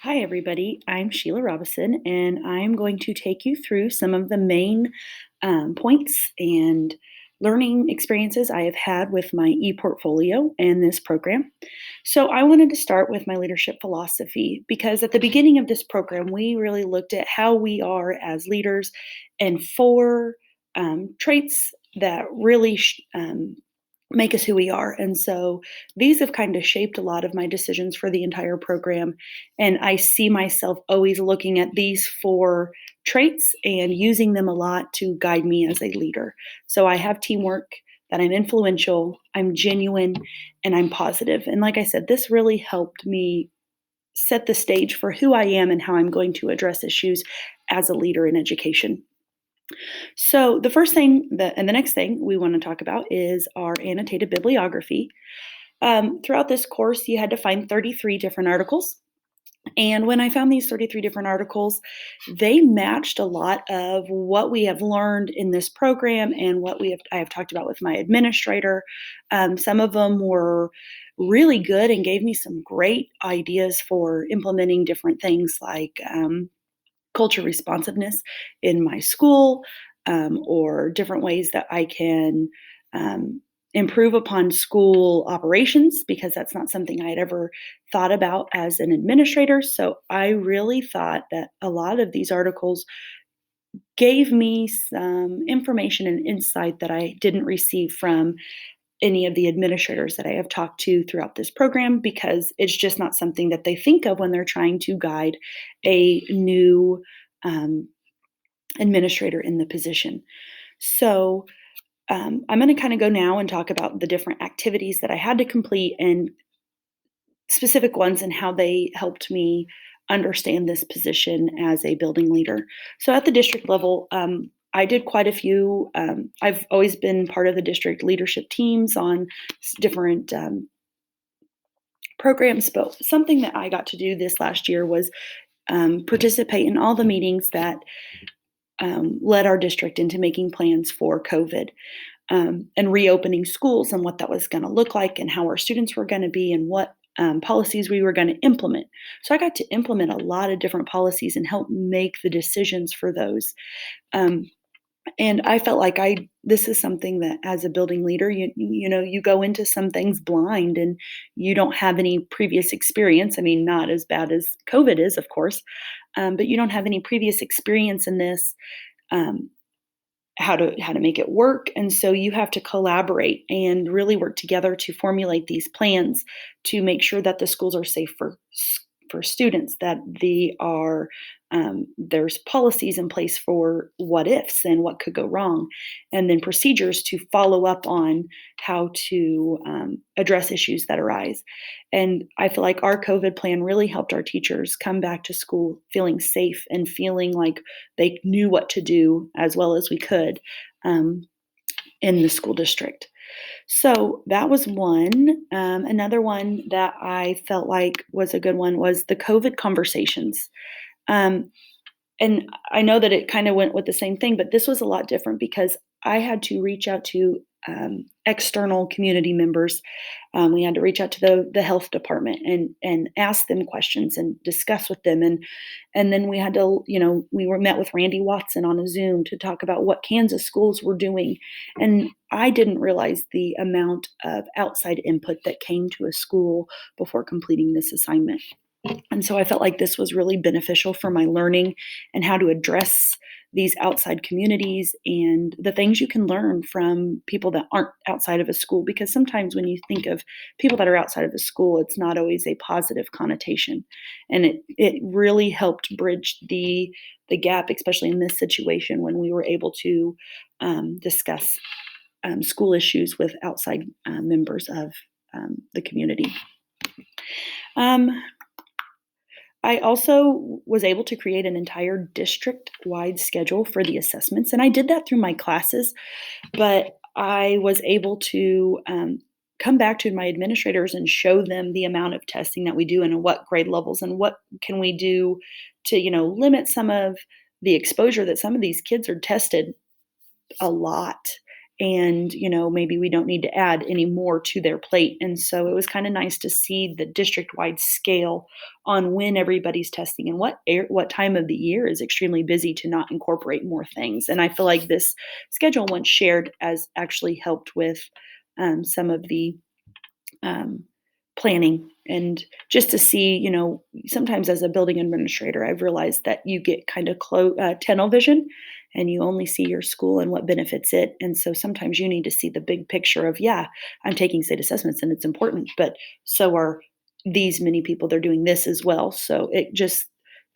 Hi, everybody. I'm Sheila Robison, and I'm going to take you through some of the main points and learning experiences I have had with my e-portfolio and this program. So, I wanted to start with my leadership philosophy because at the beginning of this program, we really looked at how we are as leaders and four traits that really make us who we are. And so these have kind of shaped a lot of my decisions for the entire program. And I see myself always looking at these four traits and using them a lot to guide me as a leader. So I have teamwork, that I'm influential, I'm genuine, and I'm positive. And like I said, this really helped me set the stage for who I am and how I'm going to address issues as a leader in education. So, the first thing that, and the next thing we want to talk about is our annotated bibliography. Throughout this course, you had to find 33 different articles. And when I found these 33 different articles, they matched a lot of what we have learned in this program and what I have talked about with my administrator. Some of them were really good and gave me some great ideas for implementing different things like culture responsiveness in my school, or different ways that I can improve upon school operations because that's not something I had ever thought about as an administrator. So I really thought that a lot of these articles gave me some information and insight that I didn't receive from any of the administrators that I have talked to throughout this program because it's just not something that they think of when they're trying to guide a new um, administrator in the position. So I'm going to kind of go now and talk about the different activities that I had to complete and specific ones and how they helped me understand this position as a building leader. So at the district level, I did quite a few. I've always been part of the district leadership teams on different programs, but something that I got to do this last year was participate in all the meetings that led our district into making plans for COVID, and reopening schools and what that was going to look like and how our students were going to be and what policies we were going to implement. So I got to implement a lot of different policies and help make the decisions for those. Um, and I felt like this is something that as a building leader, you go into some things blind and you don't have any previous experience. I mean, not as bad as COVID is, of course, but you don't have any previous experience in this. Um, how to make it work, and so you have to collaborate and really work together to formulate these plans to make sure that the schools are safe for students, that there's policies in place for what ifs and what could go wrong, and then procedures to follow up on how to address issues that arise. And I feel like our COVID plan really helped our teachers come back to school feeling safe and feeling like they knew what to do as well as we could um, in the school district. So that was one. Another one that I felt like was a good one was the COVID conversations. Um, and I know that it kind of went with the same thing, but this was a lot different because I had to reach out to external community members. We had to reach out to the health department and ask them questions and discuss with them, and then we had to, we were met with Randy Watson on a Zoom to talk about what Kansas schools were doing, and I didn't realize the amount of outside input that came to a school before completing this assignment. And so I felt like this was really beneficial for my learning and how to address these outside communities and the things you can learn from people that aren't outside of a school. Because sometimes when you think of people that are outside of the school, it's not always a positive connotation. And it really helped bridge the gap, especially in this situation when we were able to discuss school issues with outside members of the community. Um, I also was able to create an entire district-wide schedule for the assessments, and I did that through my classes, but I was able to, come back to my administrators and show them the amount of testing that we do and what grade levels and what can we do to, limit some of the exposure that some of these kids are tested a lot. and maybe we don't need to add any more to their plate. And so it was kind of nice to see the district-wide scale on when everybody's testing and what time of the year is extremely busy to not incorporate more things. And I feel like this schedule, once shared, has actually helped with some of the um, planning. And just to see, sometimes as a building administrator, I've realized that you get kind of tunnel vision, and you only see your school and what benefits it. And so sometimes you need to see the big picture of, yeah, I'm taking state assessments and it's important, but so are these many people. They're doing this as well. So it just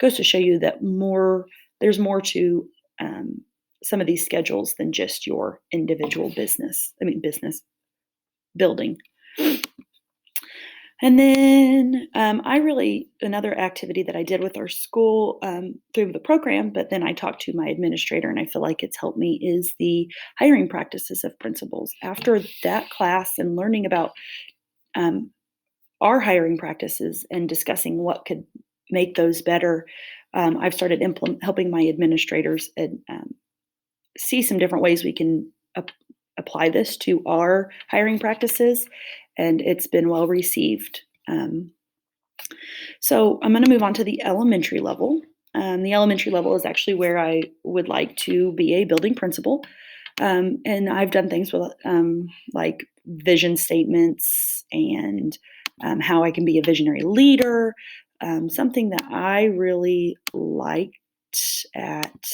goes to show you that there's more to um, some of these schedules than just your individual business building. And then another activity that I did with our school through the program, but then I talked to my administrator and I feel like it's helped me, is the hiring practices of principals. After that class and learning about um, our hiring practices and discussing what could make those better, I've started helping my administrators and see some different ways we can apply this to our hiring practices, and it's been well received. So I'm going to move on to the elementary level. The elementary level is actually where I would like to be a building principal. And I've done things with like vision statements and how I can be a visionary leader. Something that I really liked at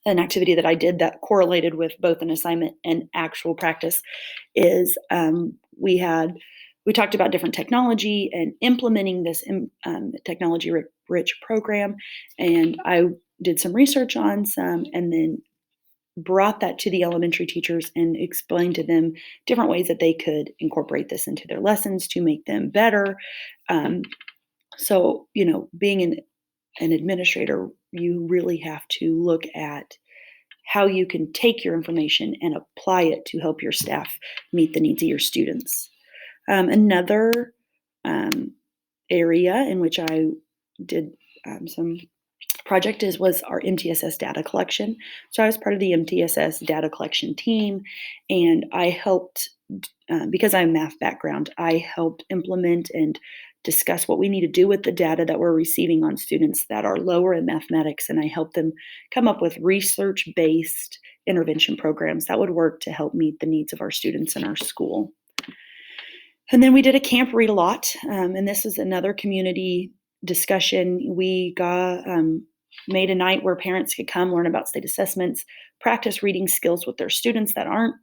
an activity that I did that correlated with both an assignment and actual practice is we talked about different technology and implementing this technology rich program, and I did some research on some and then brought that to the elementary teachers and explained to them different ways that they could incorporate this into their lessons to make them better. So being an administrator, you really have to look at how you can take your information and apply it to help your staff meet the needs of your students. Another area in which I did some project was our MTSS data collection. So I was part of the MTSS data collection team, and I helped, because I have a math background, I helped implement and discuss what we need to do with the data that we're receiving on students that are lower in mathematics, and I helped them come up with research-based intervention programs that would work to help meet the needs of our students in our school. And then we did a camp read a lot, and this is another community discussion. We made a night where parents could come learn about state assessments, practice reading skills with their students that aren't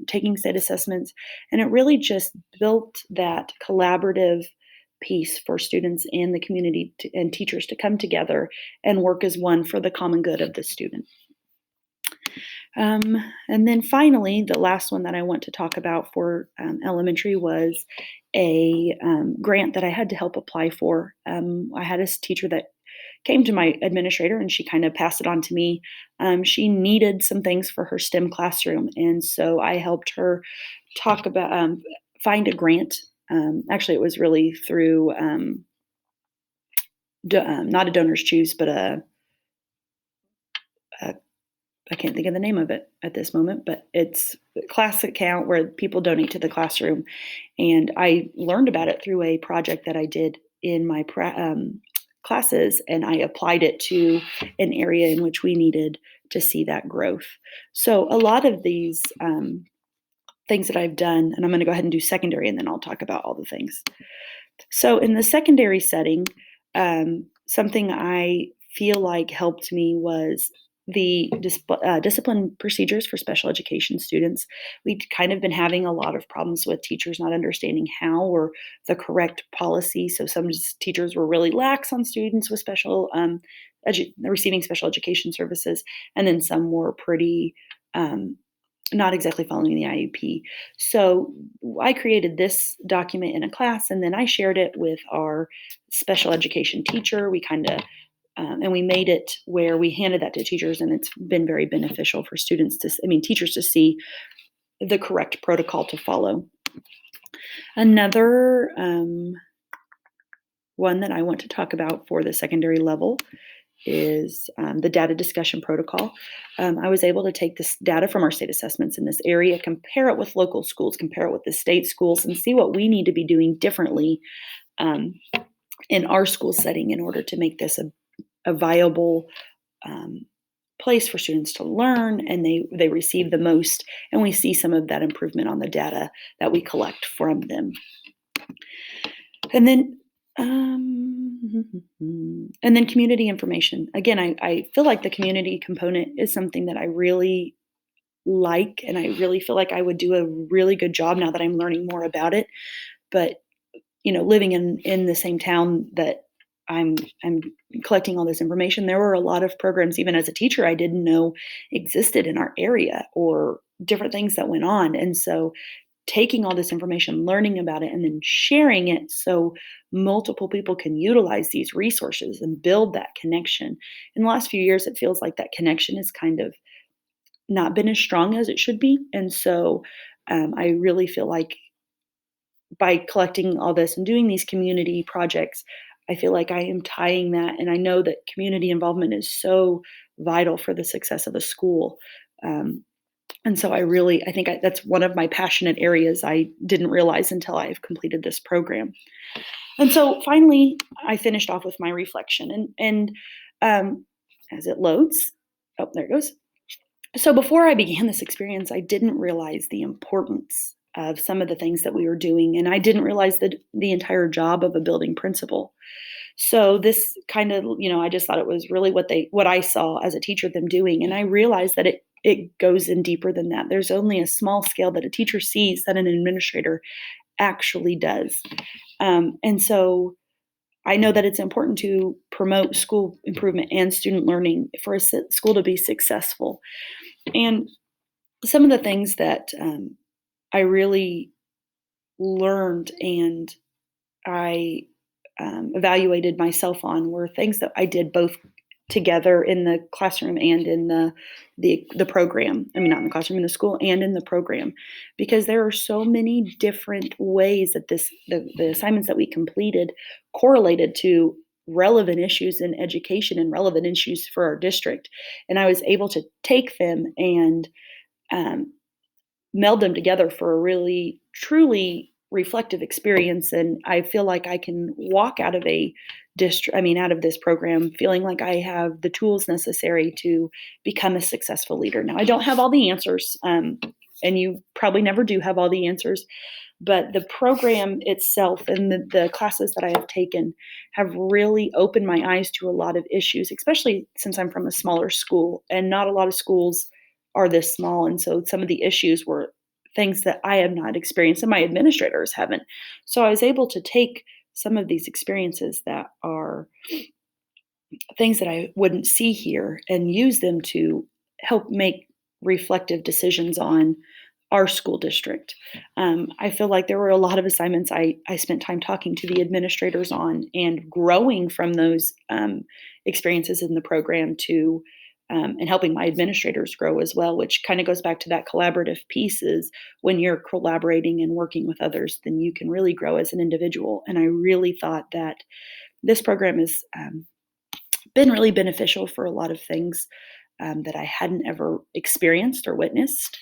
taking state assessments, and it really just built that collaborative piece for students and the community and teachers to come together and work as one for the common good of the student. And then finally, the last one that I want to talk about for elementary was a grant that I had to help apply for. I had a teacher that came to my administrator and she kind of passed it on to me. She needed some things for her STEM classroom, and so I helped her talk about find a grant. Actually, it was really through not a Donors Choose, but I can't think of the name of it at this moment, but it's a class account where people donate to the classroom. And I learned about it through a project that I did in my classes, and I applied it to an area in which we needed to see that growth. So a lot of these things that I've done, and I'm going to go ahead and do secondary, and then I'll talk about all the things. So in the secondary setting, something I feel like helped me was the discipline procedures for special education students. We've kind of been having a lot of problems with teachers not understanding how or the correct policy. So some teachers were really lax on students with receiving special education services, and then some were pretty not exactly following the IEP. So I created this document in a class, and then I shared it with our special education teacher. We kind of and we made it where we handed that to teachers, and it's been very beneficial for teachers to see the correct protocol to follow. Another one that I want to talk about for the secondary level is the data discussion protocol. I was able to take this data from our state assessments in this area, compare it with local schools, compare it with the state schools, and see what we need to be doing differently um, in our school setting in order to make this a viable um, place for students to learn, and they receive the most, and we see some of that improvement on the data that we collect from them. And then and then community information. Again, I feel like the community component is something that I really like, and I really feel like I would do a really good job now that I'm learning more about it. But living in the same town that I'm collecting all this information, there were a lot of programs, even as a teacher, I didn't know existed in our area, or different things that went on. And so taking all this information, learning about it, and then sharing it so multiple people can utilize these resources and build that connection. In the last few years, it feels like that connection has kind of not been as strong as it should be. And so I really feel like by collecting all this and doing these community projects, I feel like I am tying that. And I know that community involvement is so vital for the success of a school. Um, and so I think that's one of my passionate areas I didn't realize until I've completed this program. And so finally, I finished off with my reflection, and um, as it loads, oh, there it goes. So before I began this experience, I didn't realize the importance of some of the things that we were doing, and I didn't realize the entire job of a building principal. So this kind of, I just thought it was really what I saw as a teacher them doing, and I realized that it goes in deeper than that. There's only a small scale that a teacher sees that an administrator actually does. And so I know that it's important to promote school improvement and student learning for a school to be successful. And some of the things that I really learned and I evaluated myself on were things that I did both together in the classroom and in the program. I mean, not in the classroom, in the school, and in the program, because there are so many different ways that the assignments that we completed correlated to relevant issues in education and relevant issues for our district. And I was able to take them and um, meld them together for a really truly reflective experience. And I feel like I can walk out of out of this program feeling like I have the tools necessary to become a successful leader. Now, I don't have all the answers, and you probably never do have all the answers, but the program itself and the classes that I have taken have really opened my eyes to a lot of issues, especially since I'm from a smaller school, and not a lot of schools are this small. And so some of the issues were things that I have not experienced and my administrators haven't. So I was able to take some of these experiences that are things that I wouldn't see here and use them to help make reflective decisions on our school district. I feel like there were a lot of assignments I spent time talking to the administrators on and growing from those experiences in the program to and helping my administrators grow as well, which kind of goes back to that collaborative piece is when you're collaborating and working with others, then you can really grow as an individual. And I really thought that this program has been really beneficial for a lot of things that I hadn't ever experienced or witnessed.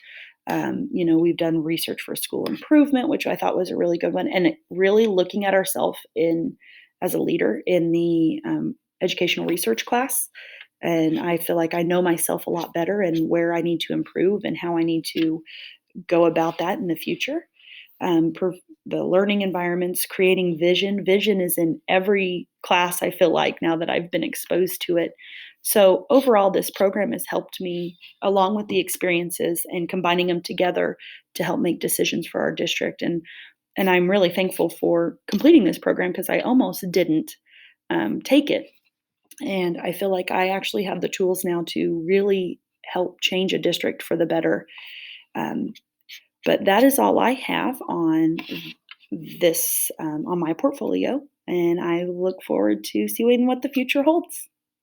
We've done research for school improvement, which I thought was a really good one, and really looking at ourselves in as a leader in the educational research class. And I feel like I know myself a lot better and where I need to improve and how I need to go about that in the future. The learning environments, creating vision. Vision is in every class, I feel like, now that I've been exposed to it. So, overall, this program has helped me, along with the experiences and combining them together to help make decisions for our district. And I'm really thankful for completing this program because I almost didn't take it. And I feel like I actually have the tools now to really help change a district for the better. Um, but that is all I have on this on my portfolio, and I look forward to seeing what the future holds.